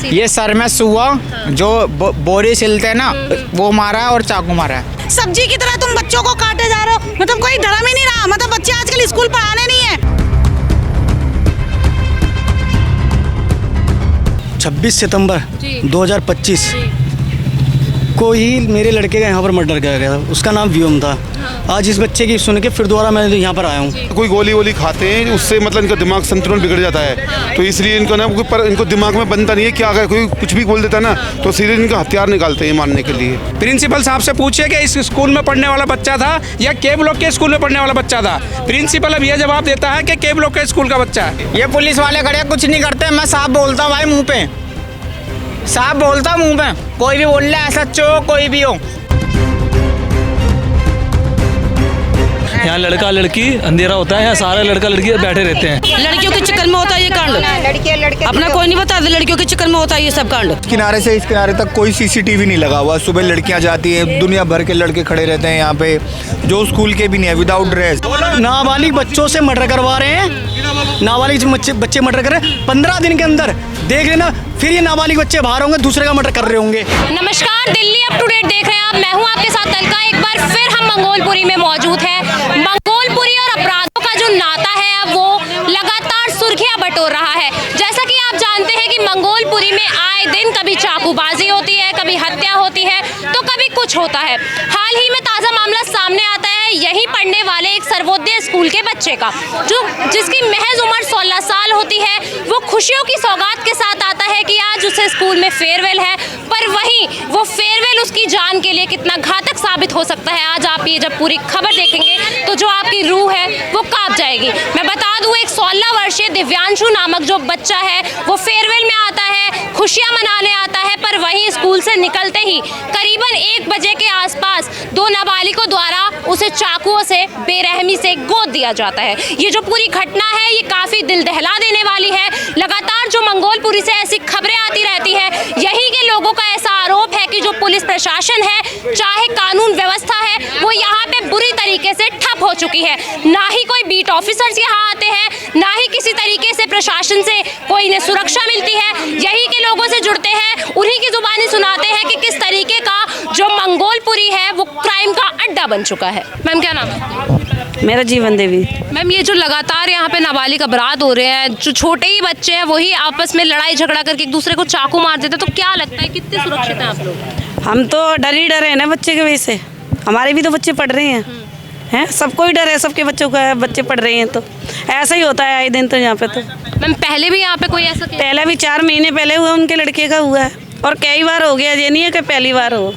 ये सर में सुआ जो बोरी सिलते हैं ना वो मारा और चाकू मारा। सब्जी की तरह तुम बच्चों को काटे जा रहे हो, मतलब कोई धर्म ही नहीं रहा। मतलब बच्चे आजकल स्कूल पढ़ाने नहीं है। 26 सितंबर 2025 को ही मेरे लड़के का यहाँ पर मर्डर किया गया था। उसका नाम व्योम था। आज इस बच्चे की सुन के फिर दोबारा मैं यहाँ पर आया हूँ। कोई गोली वोली खाते हैं उससे मतलब इनका दिमाग संतुलन बिगड़ जाता है, तो इसलिए इनको ना इनको दिमाग में बनता नहीं है क्या अगर कोई कुछ भी बोल देता है ना तो सीधे इनका हथियार निकालते हैं मारने के लिए। प्रिंसिपल साहब से पूछिए कि इस स्कूल में पढ़ने वाला बच्चा था या के ब्लॉक के स्कूल में पढ़ने वाला बच्चा था। प्रिंसिपल अब यह जवाब देता है कि के ब्लॉक के स्कूल का बच्चा है। ये पुलिस वाले खड़े कुछ नहीं करते, मैं साफ बोलता हूँ भाई, मुँह पे साफ बोलता हूँ, मुँह पे कोई भी बोल रहा है, सच हो कोई भी हो। यहाँ लड़का लड़की अंधेरा होता है, यहाँ सारे लड़का लड़की बैठे रहते हैं। लड़कियों के चक्कर में होता है ये कांड, अपना कोई नहीं बताता, लड़कियों के चक्कर में होता है ये सब कांड। किनारे से इस किनारे तक कोई सीसीटीवी नहीं लगा हुआ। सुबह लड़कियां जाती हैं, दुनिया भर के लड़के खड़े रहते हैं यहाँ पे जो स्कूल के भी नहीं है, विदाउट ड्रेस। नाबालिग बच्चों से मर्डर करवा रहे हैं, नाबालिग बच्चे मर्डर कर रहे हैं। 15 दिन के अंदर देख लेना, फिर ये नाबालिग बच्चे बाहर होंगे, दूसरे का मर्डर कर रहे होंगे। नमस्कार, दिल्ली अप टू डेट देख रहे हैं आप। मैं हूं आपके साथ अलका। एक बार फिर हम मंगोलपुरी में मौजूद हैं। मंगोलपुरी और अपराधों का जो नाता है अब वो लगातार सुर्खियां बटोर रहा है। जैसा कि आप जानते हैं कि मंगोलपुरी में आए दिन कभी चाकूबाजी होती है, कभी हत्या होती है, तो कभी कुछ होता है। हाल ही में ताज़ा मामला सामने आता है यहीं पढ़ने वाले एक सर्वोदय स्कूल के बच्चे का, जिसकी महज उम्र 16 साल होती है। वो खुशियों की सौगात के साथ आता है कि आज उसे स्कूल में फेयरवेल है, पर वहीं वो फेयरवेल उसकी जान के लिए कितना घातक साबित हो सकता है, आज आप ये जब पूरी खबर देखेंगे तो जो आपकी रूह है वो कांप जाएगी। मैं बता दूं, एक 16 वर्षीय दिव्यांशु नामक जो बच्चा है वो फेयरवेल में आता है, खुशियां मनाने आता है, पर वहीं स्कूल से निकलते ही करीबन 1 बजे के आसपास 2 नाबालिगों द्वारा उसे चाकुओं से बेरहमी से गोद दिया जाता है। ये जो पूरी घटना है ये काफ़ी दिल दहला देने वाली है। लगातार जो मंगोलपुरी से ऐसी खबरें आती रहती हैं, यहीं के लोगों का ऐसा आरोप है कि जो पुलिस प्रशासन है, चाहे कानून व्यवस्था है, वो यहाँ पे बुरी तरीके से ठप हो चुकी है। ना ही कोई बीट ऑफिसर्स यहाँ आते हैं, ना ही किसी तरीके से प्रशासन से कोई इन्हें सुरक्षा मिलती है। यहीं के लोगों से जुड़ते हैं, उन्हीं की जुबानी सुनाते हैं कि किस तरीके का जो मंगोलपुरी है वो क्राइम का अड्डा बन चुका है। मैम क्या नाम है? मेरा जीवन देवी। मैम ये जो लगातार यहाँ पे नाबालिग अपराध हो रहे हैं, जो छोटे ही बच्चे हैं वही आपस में लड़ाई झगड़ा करके एक दूसरे को चाकू मार देते, तो क्या लगता है कितने सुरक्षित हैं आप लोग? हम तो डर ही डर है ना बच्चे की वजह से। हमारे भी तो बच्चे पढ़ रहे हैं, सबको ही डर है, सबके बच्चों का बच्चे पढ़ रहे हैं, तो ऐसा ही होता है आए दिन। तो यहाँ पे तो मैम पहले भी यहाँ पे कोई ऐसा पहले भी 4 महीने पहले हुआ उनके लड़के का हुआ है, और कई बार हो गया, ये नहीं है कि पहली बार हो।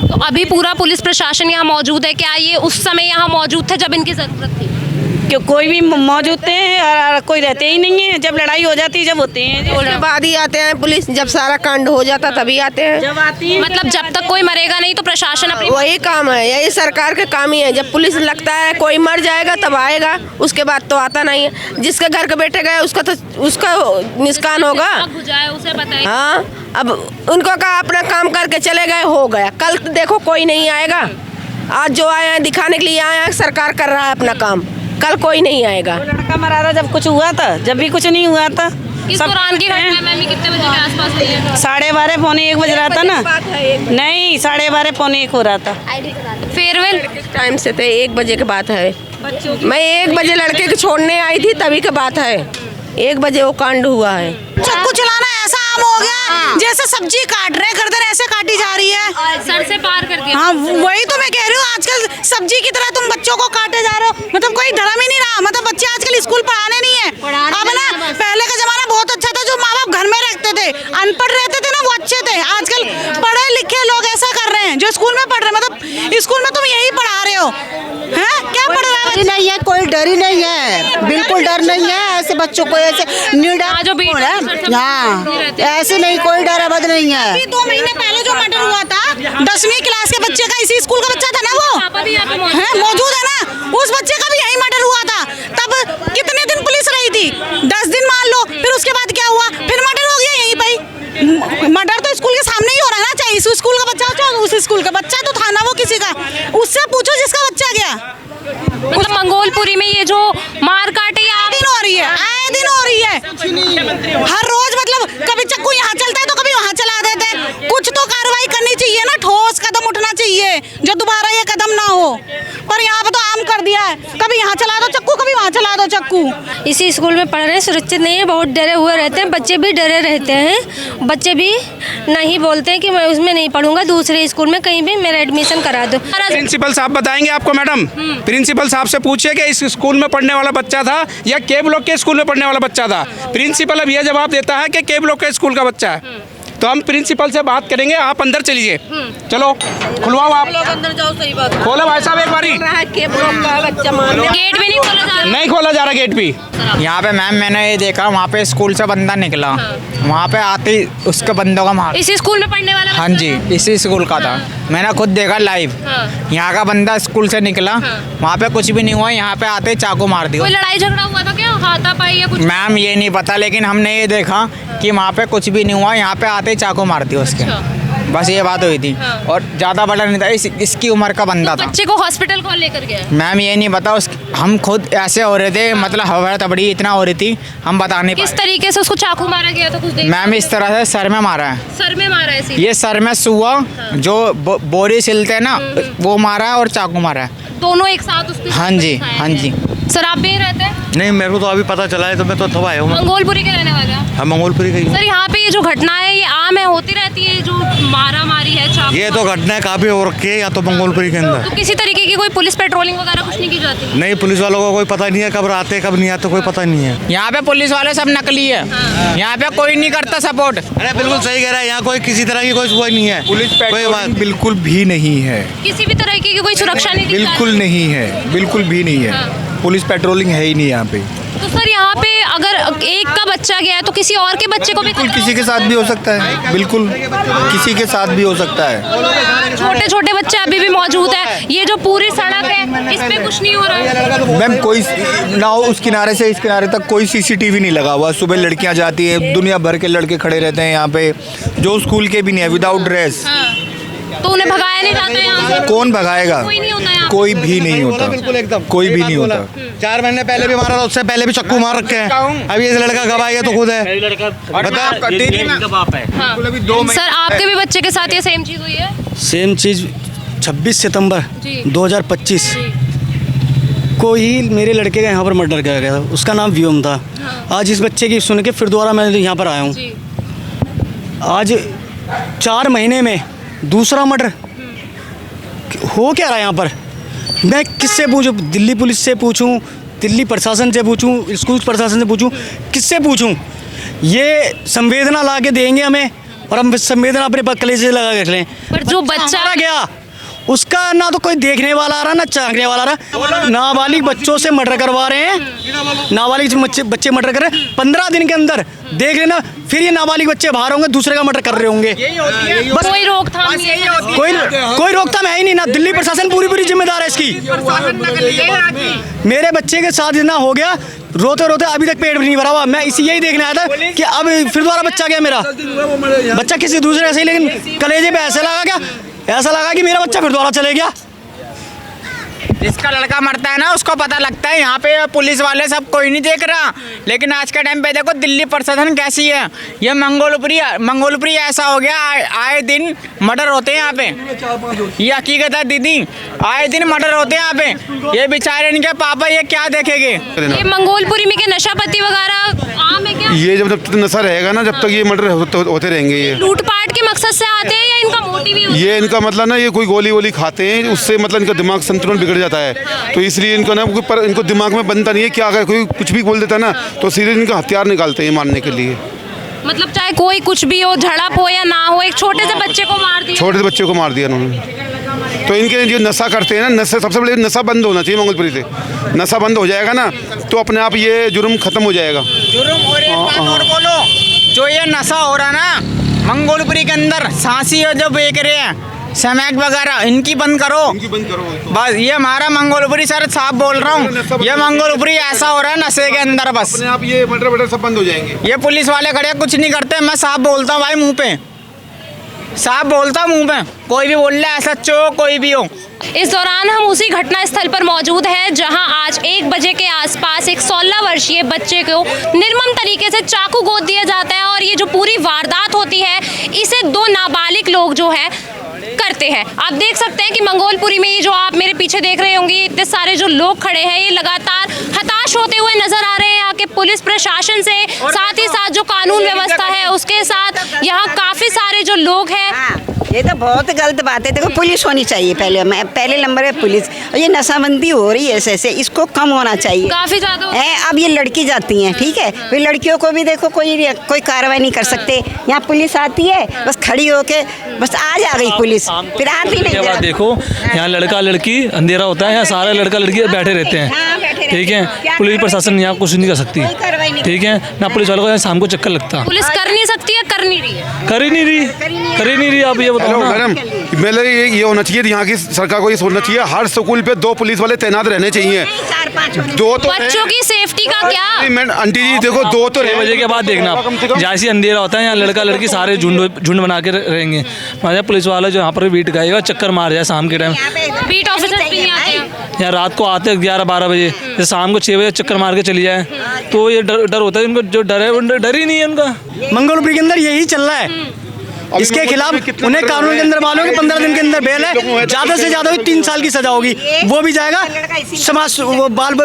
तो अभी पूरा पुलिस प्रशासन यहाँ मौजूद है क्या? ये उस समय यहाँ मौजूद थे जब इनकी जरूरत थी? कि कोई भी मौजूद थे और कोई रहते ही नहीं है। जब लड़ाई हो जाती है, जब होते हैं, उसके बाद ही आते हैं पुलिस। जब सारा कांड हो जाता तभी आते हैं। जब आती है मतलब जब तक कोई मरेगा नहीं तो प्रशासन अपनी वही काम है, यही सरकार का काम ही है। जब पुलिस लगता है कोई मर जाएगा तब आएगा, उसके बाद तो आता नहीं है। जिसके घर के बेटे गए उसका तो उसका निष्कान होगा। उसे बताइए। हाँ, अब उनको कहा अपना काम करके चले गए, हो गया। कल देखो कोई नहीं आएगा। आज जो आए हैं दिखाने के लिए आए हैं, सरकार कर रहा है अपना काम, कल कोई नहीं आएगा। लड़का मरा था जब कुछ हुआ था, जब भी कुछ नहीं हुआ था। इस दौरान की घटना मैम कितने बजे के आसपास हुई है? 12:30 पौने 1 बज रहा था ना, नहीं 12:30 पौने 1 हो रहा था। फेयरवेल टाइम से थे, 1 बजे की बात है। मैं 1 बजे लड़के को छोड़ने आई थी, तभी की बात है। 1 बजे वो कांड हुआ है। चाकू चलाना ऐसा आम हो गया, जैसे सब्जी काट रहे गर्दन ऐसे काटी जा रही है, सर से पार कर दिया। हाँ वही तो मैं कह रही हूँ, आजकल सब्जी की तरह तुम बच्चों को काटे जा रहे हो। मतलब कोई धर्म ही नहीं रहा। मतलब बच्चे आजकल स्कूल पढ़ाने नहीं है। अब ना पहले का जमाना बहुत अच्छा था, जो माँ बाप घर में रखते थे, अनपढ़ रहते थे ना, वो अच्छे थे। आजकल पढ़े लिखे लोग ऐसा कर रहे हैं जो स्कूल में पढ़ रहे हैं। मतलब स्कूल में तुम यही पढ़ा रहे हो, हैं? क्या पढ़ रहा है? नहीं है, कोई डर ही नहीं है, बिल्कुल डर नहीं है। ऐसे बच्चों को ऐसे ऐसे नहीं, कोई डर अबद नहीं है। 2 महीने पहले जो मर्डर हुआ था 10वीं क्लास के बच्चे का, इसी स्कूल का बच्चा था ना, वो मौजूद है ना, उस बच्चे का भी यही मर्डर हुआ था। तब कितने दिन पुलिस रही थी? 10 दिन मान लो। फिर उसके बाद क्या हुआ? फिर मर्डर हो गया यहीं पे। मर्डर तो स्कूल के सामने ही हो रहा है ना, चाहे इस स्कूल का बच्चा हो चाहे उस स्कूल का बच्चा, तो था ना वो किसी का। उससे पूछो जिसका बच्चा गया। मतलब मंगोलपुरी में ये जो मार काटे आए दिन हो रही है, आए दिन हो रही है, हर रोज। मतलब कभी चक्कू यहाँ चलता है तो चक्कू। इसी स्कूल में पढ़ रहे हैं, सुरक्षित नहीं है, बहुत डरे हुए रहते हैं, बच्चे भी डरे रहते हैं, बच्चे भी नहीं बोलते हैं कि मैं उसमें नहीं पढ़ूंगा, दूसरे स्कूल में कहीं भी मेरा एडमिशन करा दो। प्रिंसिपल साहब बताएंगे आपको मैडम। प्रिंसिपल साहब से पूछिए कि इस स्कूल में पढ़ने वाला बच्चा था या के ब्लॉक के स्कूल में पढ़ने वाला बच्चा था। प्रिंसिपल अब यह जवाब देता है कि के ब्लॉक के स्कूल का बच्चा है। तो हम प्रिंसिपल से बात करेंगे, आप अंदर चलिए। चलो खुलवाओ, आप अंदर जाओ, सही बात खोलो भाई साहब एक बारी। गेट भी नहीं खोला जा रहा, नहीं खोला जा रहा गेट भी। यहाँ पे मैम मैंने ये देखा, वहाँ पे स्कूल से बंदा निकला, वहाँ पे आते ही उसके बंदों का मार। इसी स्कूल में पढ़ने वाला? हाँ जी, इसी स्कूल का था, मैंने खुद देखा लाइव। यहाँ का बंदा स्कूल से निकला, वहाँ पे कुछ भी नहीं हुआ, यहाँ पे आते ही चाकू मार दिया। कोई लड़ाई झगड़ा हुआ था क्या, हाथापाई या कुछ? मैम ये नहीं पता, लेकिन हमने ये देखा कि वहाँ पे कुछ भी नहीं हुआ, यहाँ पे आते ही चाकू मार दिया उसके। बस ये बात हुई थी और ज़्यादा बड़ा नहीं था, इसकी उम्र का बंदा था। बच्चे को हॉस्पिटल कौन लेकर गया? मैम ये नहीं पता, हम खुद ऐसे हो रहे थे, मतलब हवा तबड़ी इतना हो रही थी, हम बता नहीं पाए। किस तरीके से उसको चाकू मारा गया था, कुछ देख? मैम इस तरह से सर में मारा है। सर में मारा है? ये सर में सुआ जो बोरी सिलते हैं ना, वो मारा है और चाकू मारा है, दोनों एक साथ उसके? हाँ जी, हाँ जी। सर आप भी यहीं रहते हैं? नहीं, मेरे को तो अभी पता चला है, तो मैं तो थवा आया हूँ। मंगोलपुरी के रहने वाले हैं? हाँ, मंगोलपुरी का ही। सर यहाँ पे ये जो घटना है, ये आम है, होती रहती है, जो मारा मारी है, चाकू? ये तो घटना काफ़ी हो रखी है, या तो मंगोलपुरी के अंदर। तो किसी तरीके की कोई पुलिस पेट्रोलिंग वगैरह कुछ नहीं की जाती? नहीं, पुलिस वालों को कोई पता नहीं है, कब आते कब नहीं आते, कोई पता नहीं है। यहाँ पे पुलिस वाले सब नकली है, यहाँ पे कोई नहीं करता सपोर्ट। अरे बिल्कुल सही कह रहा है, यहाँ कोई किसी तरह की कोई नहीं है, पुलिस पेट्रोलिंग बिल्कुल भी नहीं है, किसी भी तरीके की कोई सुरक्षा नहीं दी बिल्कुल जाती? नहीं है, बिल्कुल भी नहीं है, पुलिस पेट्रोलिंग है ही नहीं यहाँ पे। तो सर यहाँ पे अगर एक का बच्चा गया है तो किसी और के बच्चे को भी बिल्कुल किसी के साथ भी हो सकता है, बिल्कुल किसी के साथ भी हो सकता है। छोटे छोटे बच्चे अभी भी मौजूद है, ये जो पूरी सड़क है इस पे कुछ नहीं हो रहा है? मैम कोई ना हो, उस किनारे से इस किनारे तक कोई सीसीटीवी नहीं लगा हुआ। सुबह लड़कियां जाती हैं, दुनिया भर के लड़के खड़े रहते हैं यहाँ पे, जो स्कूल के भी नहीं है, विदाउट ड्रेस। तो उन्हें भगाया नहीं जाता यहाँ से? कौन भगाएगा? कोई नहीं होता यहाँ? कोई भी नहीं होता, बिल्कुल एकदम कोई भी नहीं होता। 4 महीने पहले भी मारा था, उससे पहले भी चक्कू मार रखे हैं। अब ये लड़का गवाही है तो खुद है, सर आपके भी बच्चे के साथ ये सेम चीज हुई है? सेम चीज़ 26 सितंबर 2025 को ही मेरे लड़के का यहाँ पर मर्डर किया गया था। उसका नाम व्योम था। आज इस बच्चे की सुन के फिर दोबारा मैं यहाँ पर आया हूँ। आज 4 महीने में दूसरा मर्डर हो क्या रहा है यहाँ पर? मैं किससे पूछूं? दिल्ली पुलिस से पूछूं, दिल्ली प्रशासन से पूछूं, स्कूल प्रशासन से पूछूं, किससे पूछूं? ये संवेदना ला के देंगे हमें और हम संवेदना अपने कलेजे से लगा के रख लें। पर जो बच्चा मारा गया उसका ना तो कोई देखने वाला आ रहा, ना चाहने वाला आ रहा। नाबालिग बच्चों से मर्डर करवा रहे हैं, नाबालिग बच्चे मर्डर कर रहे हैं। 15 दिन के अंदर देख लेना, फिर ये नाबालिग बच्चे बाहर होंगे, दूसरे का मर्डर कर रहे होंगे। बस कोई रोकथाम नहीं है? कोई रोकथाम है ही नहीं ना। दिल्ली प्रशासन पूरी जिम्मेदार है इसकी। मेरे बच्चे के साथ इतना हो गया, रोते रोते अभी तक पेट भी नहीं भरा हुआ। मैं यही देखने आया था कि अब फिर दोबारा बच्चा गया मेरा बच्चा किसी दूसरे से ही, लेकिन कलेजे पे ऐसा लगा क्या, ऐसा लगा कि मेरा बच्चा फिर दोबारा चले गया। जिसका लड़का मरता है ना उसको पता लगता है। यहाँ पे पुलिस वाले सब कोई नहीं देख रहा, लेकिन आज के टाइम पे देखो दिल्ली प्रशासन कैसी है। ये मंगोलपुरी ऐसा हो गया, आए दिन मर्डर होते हैं यहाँ पे। ये हकीकत है दीदी, आए दिन मर्डर होते हैं यहाँ पे। ये बेचारे इनके पापा ये क्या देखेंगे? ये मंगोलपुरी में के नशापत्ती वगैरह आम है क्या? ये जब तक नशा रहेगा ना, जब तक ये मर्डर होते रहेंगे। ये लूटपाट के मकसद से आते हैं या इनका मोटिव ही? ये इनका मतलब ना, ये कोई गोली वोली खाते हैं, उससे मतलब इनका दिमाग संतुलन बिगड़ जाता है। तो इसलिए इनको ना, इनको दिमाग में बनता नहीं है क्या, अगर कोई कुछ भी बोल देता है ना तो सीधे इनका हथियार निकालते हैं मारने के लिए। मतलब चाहे कोई कुछ भी हो, झड़प हो या ना हो, एक छोटे से बच्चे को मार दिया। छोटे से बच्चे को मार दिया उन्होंने। तो इनके जो नशा करते हैं ना, नशा सबसे बड़े नशा बंद होना चाहिए मंगोलपुरी से। नशा बंद हो जाएगा ना तो अपने आप ये जुर्म खत्म हो जाएगा। जुर्म और एक बात और बोलो, जो ये नशा हो रहा ना मंगोलपुरी के अंदर, सांसी जो बेच रहे हैं स्मैक वगैरह, इनकी बंद करो। बस ये हमारा मंगोलपुरी सर साहब बोल रहा हूँ, ये मंगोलपुरी ऐसा हो रहा है नशे के अंदर, बस अपने आप ये मर्डर सब बंद हो जाएंगे। ये पुलिस वाले खड़े कुछ नहीं करते। मैं साफ बोलता हूँ भाई, मुंह पे साफ बोलता हूँ, मुंह पे कोई भी बोल रहा है, सच हो कोई भी हो। इस दौरान हम उसी घटना स्थल पर मौजूद हैं जहां आज 1 बजे के आसपास एक 16 वर्षीय बच्चे को निर्मम तरीके से चाकू गोद दिया जाता है और ये जो पूरी वारदात होती है इसे 2 नाबालिग लोग जो है करते हैं। आप देख सकते हैं कि मंगोलपुरी में ये जो आप मेरे पीछे देख रहे होंगे, इतने सारे जो लोग खड़े हैं, ये लगातार हताश होते हुए नजर आ रहे हैं यहाँ के पुलिस प्रशासन से, साथ ही साथ जो कानून व्यवस्था है उसके साथ यहाँ काफी सारे जो लोग हैं। ये तो बहुत गलत बात है। देखो पुलिस होनी चाहिए पहले नंबर पे पुलिस। और ये नशाबंदी हो रही है ऐसे इसको कम होना चाहिए काफी ज्यादा है। अब ये लड़की जाती हैं, ठीक है, फिर लड़कियों को भी देखो कोई कार्रवाई नहीं कर सकते। यहाँ पुलिस आती है बस खड़ी होके बस आ गई पुलिस, फिर आती नहीं। देखो यहाँ लड़का लड़की अंधेरा होता है, यहाँ सारे लड़का लड़की बैठे रहते हैं, ठीक है। पुलिस प्रशासन यहाँ कुछ नहीं कर सकती, ठीक है ना। पुलिस वालों को शाम को चक्कर लगता। पुलिस कर नहीं सकती है, कर नहीं रही है, कर ही नहीं रही। आप ये बताओ मैडम, मेरे ये होना चाहिए, यहाँ की सरकार को ये सोचना चाहिए, हर स्कूल पे 2 पुलिस वाले तैनात रहने चाहिए। 2 तो बच्चों की सेफ्टी का क्या? आंटी जी देखो 2 तो 6 बजे के बाद देखना, जैसे अंधेरा होता है यहाँ लड़का लड़की सारे झुंड बना के रहेंगे। मतलब पुलिस वाला जो यहाँ पर बीट गाएगा, चक्कर मार जाए शाम के टाइम। बीट ऑफिसर भी नहीं आते हैं यहाँ, रात को आते 11-12 बजे, जैसे शाम को 6 बजे चक्कर मार के चली जाए, तो ये डर होता है। उनको जो डर है डर ही नहीं है उनका। मंगोलपुरी के अंदर यही चल रहा है। इसके खिलाफ उन्हें कानून के अंदर मालूम है कि 15 दिन के अंदर बेल है, ज्यादा से ज्यादा 3 साल की सजा होगी, वो भी जाएगा समाज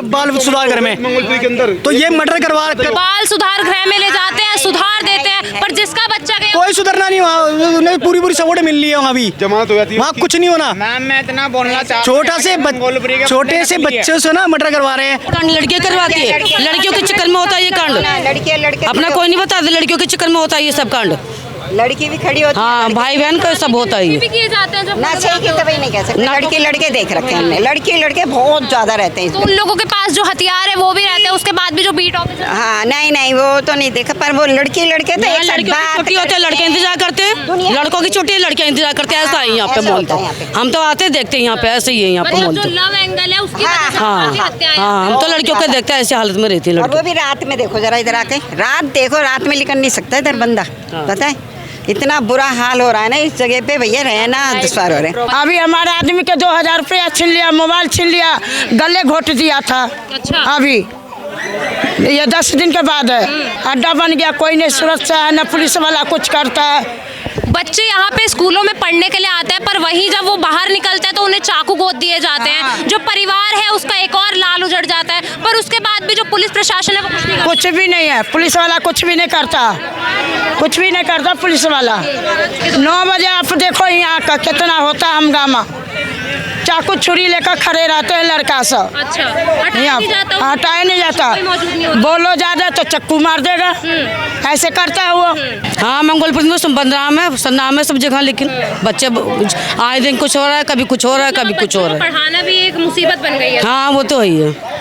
बाल सुधार गृह में। मंगोलपुरी के अंदर तो ये मर्डर करवा बाल सुधार गृह में ले जाते हैं, सुधार देते हैं, पर जिसका बच्चा गया कोई सुधरना नहीं। वहाँ उन्हें पूरी सपोर्ट मिल रही है, वहाँ भी जमानत हो जाती है, वहाँ कुछ नहीं होना। मैम मैं इतना बोलना चाहता हूँ, छोटे से बच्चों से ना मर्डर करवा रहे हैं। कांड लड़कियां करवाती है, लड़कियों के चक्कर में होता है ये कांड। लड़के अपना कोई नहीं बताते, लड़कियों के चक्कर में होता है ये सब कांड। लड़की भी खड़ी होती है। हाँ, भाई बहन का सब होता है भी ये। किए जाते हैं जब ना सही की तभी नहीं कह सकते। लड़के देख रखे हैं हमने, लड़के बहुत ज्यादा रहते हैं तो उन लोगों के पास जो हथियार है वो भी रहते हैं, उसके बाद भी जो बीट ऑफिसर। हाँ नहीं वो तो नहीं देखा, पर वो लड़के तो एक साथ लड़कियों की छुट्टी होती है, लड़के इंतजार करते हैं, लड़कों की छुट्टी लड़कियां इंतजार करते हैं। ऐसा है यहाँ पे मॉल तो हम तो आते देखते हैं यहाँ पे, ऐसे ही है यहाँ पे मतलब मॉल जो तो। लव एंगल है उसकी वजह से हाँ काफी हत्याएं हाँ, हम तो लड़कियों को देखते हैं ऐसी हालत में रहती है और वो लड़की। भी रात में। देखो जरा इधर आके रात में निकल नहीं सकता इधर बंदा, पता है इतना बुरा हाल हो रहा है ना इस जगह पे भैया, रहना दुश्वार हो रहे हैं। अभी हमारे आदमी के 2000 रुपया छीन लिया, मोबाइल छीन लिया, गले घोट दिया था। अच्छा। अभी ये 10 दिन के बाद है, अड्डा बन गया, कोई नहीं सुरक्षा है, न पुलिस वाला कुछ करता है। बच्चे यहाँ पे स्कूलों में पढ़ने के लिए आते हैं, पर वहीं जब वो बाहर निकलते हैं तो उन्हें चाकू गोद दिए जाते हैं। जो परिवार है उसका एक और लाल उजड़ जाता है, पर उसके बाद भी जो पुलिस प्रशासन है वो कुछ भी नहीं है, पुलिस वाला कुछ भी नहीं करता पुलिस वाला। 9 बजे आप देखो यहाँ का कितना होता है हंगामा, चाकू छुरी लेकर खड़े रहते हैं लड़का सब। अच्छा, हटाया नहीं जाता, बोलो ज्यादा तो चक्कू मार देगा, ऐसे करता है वो। हाँ, मंगोलपुर में संनाम है सब जगह, लेकिन बच्चे आए दिन कुछ हो रहा है, कभी कुछ हो रहा है, कभी कुछ हो रहा है। पढ़ाना भी एक मुसीबत बन गई है। हाँ, वो तो है।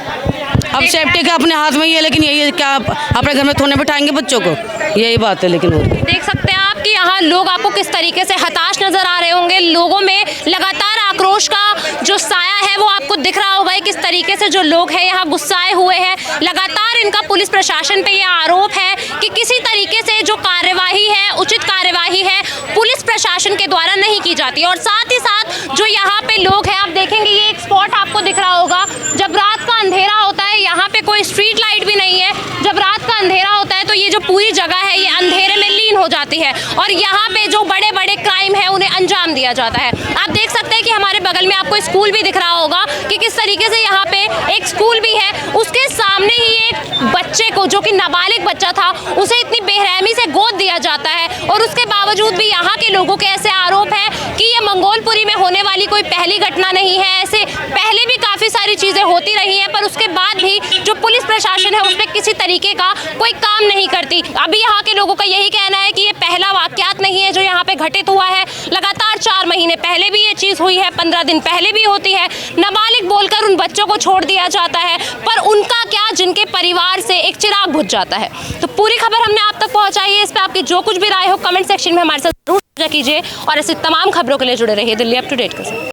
अब सेफ्टी का अपने हाथ में ही है, लेकिन यही है क्या अपने घर में थोड़े बिठाएंगे बच्चों को, यही बात है। लेकिन देख सकते हैं आप कि यहाँ लोग आपको किस तरीके से हताश नजर आ रहे होंगे। लोगों में लगातार आक्रोश का जो साया है वो आपको दिख रहा होगा, किस तरीके से जो लोग हैं यहाँ गुस्साए हुए हैं। लगातार इनका पुलिस प्रशासन पे ये आरोप है कि किसी तरीके से जो कार्यवाही है, उचित कार्यवाही है, पुलिस प्रशासन के द्वारा नहीं की जाती। और साथ ही साथ जो यहाँ पे लोग हैं, आप देखेंगे ये एक स्पॉट आपको दिख रहा होगा, जब रात का अंधेरा होता है, यहाँ पे कोई स्ट्रीट लाइट भी नहीं है। जब रात का अंधेरा होता है तो ये जो पूरी जगह है ये अंधेरे में लीन हो जाती है, और यहाँ पे जो बड़े बड़े क्राइम है उन्हें अंजाम दिया जाता है। आप देख सकते हैं कि हमारे बगल में आपको स्कूल भी दिख रहा होगा कि किस तरीके से यहाँ पे एक स्कूल भी है, उसके सामने ही एक बच्चे को, जो कि नाबालिग बच्चा था, उसे इतनी बेरहमी से गोद दिया जाता है। और उसके बावजूद भी यहाँ के लोगों के ऐसे आरोप हैं कि ये मंगोलपुरी में होने वाली कोई पहली घटना नहीं है, ऐसे पहले भी काफ़ी सारी चीज़ें होती रही हैं, पर उसके बाद भी जो पुलिस प्रशासन है उस पर किसी तरीके का कोई काम नहीं करती। अभी यहाँ के लोगों का यही कहना है कि ये पहला वाकयात नहीं है जो यहाँ पे घटित हुआ है, लगातार 4 महीने पहले भी ये चीज़ हुई है, 15 दिन पहले भी होती है। नाबालिग बोलकर उन बच्चों को छोड़ दिया जाता है, पर उनका क्या, जिनके परिवार से एक चिराग बुझ जाता है। तो पूरी खबर हमने आप तक पहुँचाई है, इस पर आपकी जो कुछ भी राय हो कमेंट सेक्शन में हमारे साथ जरूर साझा कीजिए, और ऐसी तमाम खबरों के लिए जुड़े रहिए दिल्ली अप टू डेट के साथ।